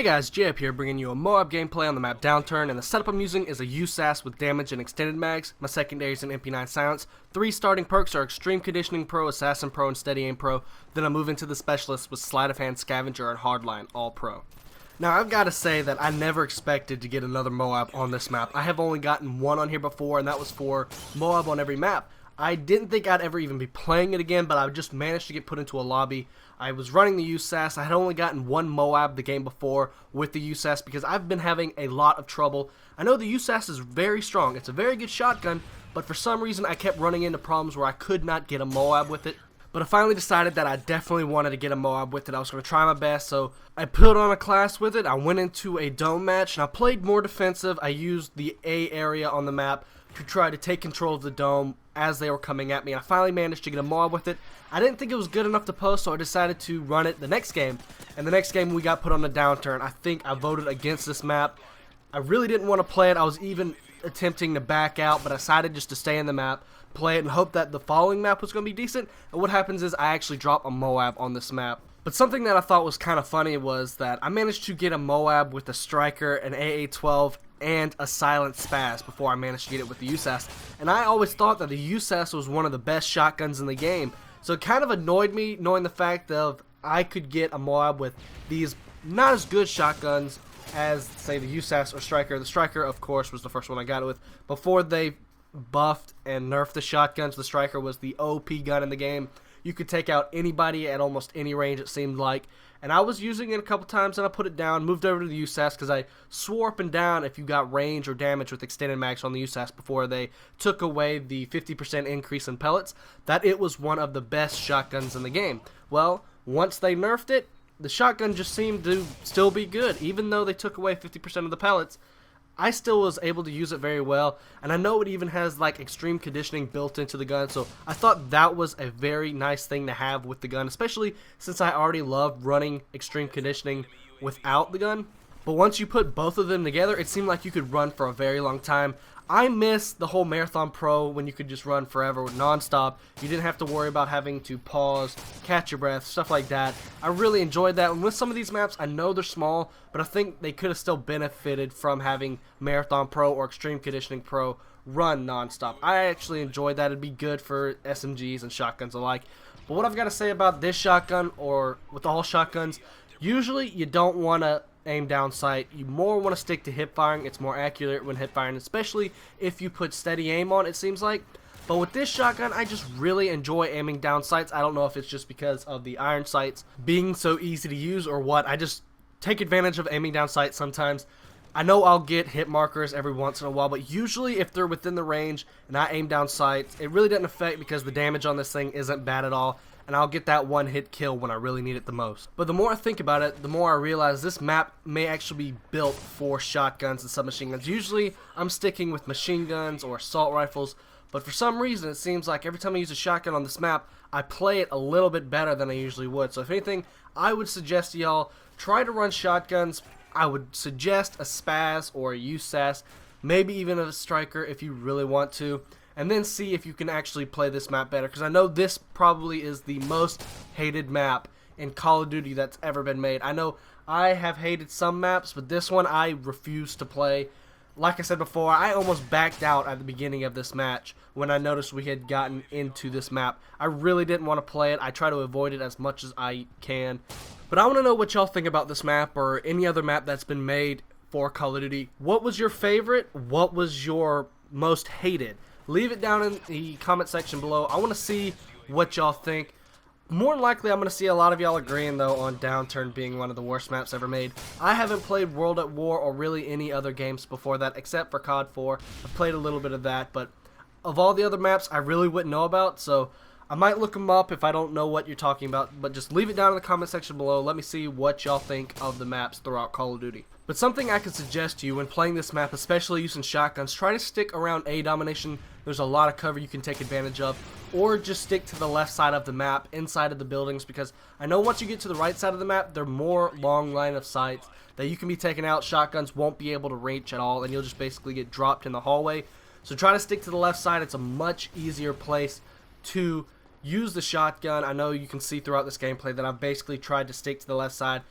Hey guys, JHub here, bringing you a MOAB gameplay on the map Downturn, and the setup I'm using is a USAS with damage and extended mags. My secondary is an MP9 silence. 3 starting perks are Extreme Conditioning Pro, Assassin Pro, and Steady Aim Pro. Then I move into the Specialist with Sleight of Hand, Scavenger, and Hardline, all Pro. Now I've got to say that I never expected to get another MOAB on this map. I have only gotten one on here before, and that was for MOAB on every map. I didn't think I'd ever even be playing it again, but I just managed to get put into a lobby. I was running the USAS. I had only gotten one MOAB the game before with the USAS because I've been having a lot of trouble. I know the USAS is very strong. It's a very good shotgun, but for some reason I kept running into problems where I could not get a MOAB with it. But I finally decided that I definitely wanted to get a MOAB with it. I was going to try my best, so I put on a class with it. I went into a dome match, and I played more defensive. I used the A area on the map to try to take control of the dome as they were coming at me. I finally managed to get a MOAB with it. I didn't think it was good enough to post, so I decided to run it the next game. And the next game we got put on the Downturn. I think I voted against this map. I really didn't want to play it. I was even attempting to back out, but I decided just to stay in the map, play it, and hope that the following map was going to be decent. And what happens is I actually drop a MOAB on this map. But something that I thought was kind of funny was that I managed to get a MOAB with a Striker, an AA-12, and a silent spaz before I managed to get it with the USAS. And I always thought that the USAS was one of the best shotguns in the game. So it kind of annoyed me knowing the fact of I could get a MOAB with these not as good shotguns as, say, the USAS or Striker. The Striker, of course, was the first one I got it with. Before they buffed and nerfed the shotguns, the Striker was the OP gun in the game. You could take out anybody at almost any range, it seemed like. And I was using it a couple times, and I put it down, moved over to the USAS, because I swore up and down if you got range or damage with extended mags on the USAS before they took away the 50% increase in pellets, that it was one of the best shotguns in the game. Well, once they nerfed it, the shotgun just seemed to still be good. Even though they took away 50% of the pellets, I still was able to use it very well, and I know it even has like extreme conditioning built into the gun, so I thought that was a very nice thing to have with the gun, especially since I already loved running extreme conditioning without the gun. But once you put both of them together, it seemed like you could run for a very long time. I miss the whole Marathon Pro when you could just run forever non-stop. You didn't have to worry about having to pause, catch your breath, stuff like that. I really enjoyed that. And with some of these maps, I know they're small, but I think they could have still benefited from having Marathon Pro or Extreme Conditioning Pro run non-stop. I actually enjoyed that. It'd be good for SMGs and shotguns alike. But what I've got to say about this shotgun, or with all shotguns, usually you don't want to aim down sight. You more want to stick to hip firing. It's more accurate when hip firing, especially if you put steady aim on, it seems like. But with this shotgun, I just really enjoy aiming down sights. I don't know if it's just because of the iron sights being so easy to use or what. I just take advantage of aiming down sights sometimes. I know I'll get hit markers every once in a while, but usually if they're within the range and I aim down sights, it really doesn't affect because the damage on this thing isn't bad at all. And I'll get that one hit kill when I really need it the most. But the more I think about it, the more I realize this map may actually be built for shotguns and submachine guns. Usually I'm sticking with machine guns or assault rifles, but for some reason it seems like every time I use a shotgun on this map, I play it a little bit better than I usually would. So if anything, I would suggest to y'all, try to run shotguns. I would suggest a spaz or a USAS, maybe even a Striker if you really want to. And then see if you can actually play this map better, because I know this probably is the most hated map in Call of Duty that's ever been made. I know I have hated some maps, but this one I refuse to play. Like I said before, I almost backed out at the beginning of this match when I noticed we had gotten into this map. I really didn't want to play it. I try to avoid it as much as I can. But I want to know what y'all think about this map or any other map that's been made for Call of Duty. What was your favorite? What was your most hated? Leave it down in the comment section below. I want to see what y'all think. More than likely, I'm going to see a lot of y'all agreeing, though, on Downturn being one of the worst maps ever made. I haven't played World at War or really any other games before that, except for COD 4. I've played a little bit of that, but of all the other maps, I really wouldn't know about, so I might look them up if I don't know what you're talking about, but just leave it down in the comment section below. Let me see what y'all think of the maps throughout Call of Duty. But something I could suggest to you when playing this map, especially using shotguns, try to stick around A domination. There's a lot of cover you can take advantage of, or just stick to the left side of the map, inside of the buildings, because I know once you get to the right side of the map, they're more long line of sights that you can be taken out. Shotguns won't be able to reach at all, and you'll just basically get dropped in the hallway. So try to stick to the left side. It's a much easier place to use the shotgun. I know you can see throughout this gameplay that I've basically tried to stick to the left side.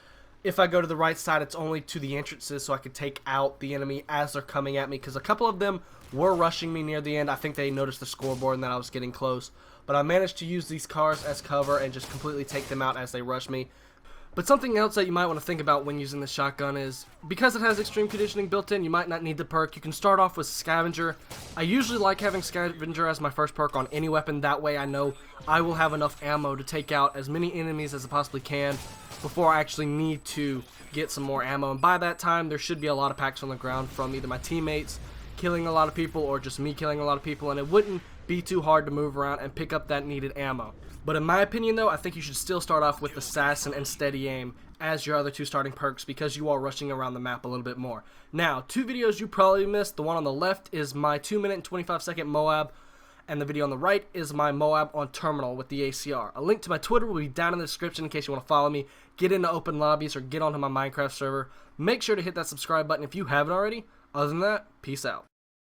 If I go to the right side, it's only to the entrances so I could take out the enemy as they're coming at me, because a couple of them were rushing me near the end. I think they noticed the scoreboard and that I was getting close, but I managed to use these cars as cover and just completely take them out as they rush me. But something else that you might want to think about when using the shotgun is, because it has extreme conditioning built in, you might not need the perk. You can start off with Scavenger. I usually like having Scavenger as my first perk on any weapon. That way I know I will have enough ammo to take out as many enemies as I possibly can before I actually need to get some more ammo. And by that time, there should be a lot of packs on the ground from either my teammates killing a lot of people or just me killing a lot of people, and it wouldn't be too hard to move around and pick up that needed ammo. But in my opinion though, I think you should still start off with Assassin and Steady Aim as your other two starting perks, because you are rushing around the map a little bit more. Now, two videos you probably missed. The one on the left is my 2-minute and 25-second MOAB, and the video on the right is my MOAB on Terminal with the ACR. A link to my Twitter will be down in the description in case you want to follow me, get into open lobbies, or get onto my Minecraft server. Make sure to hit that subscribe button if you haven't already. Other than that, peace out.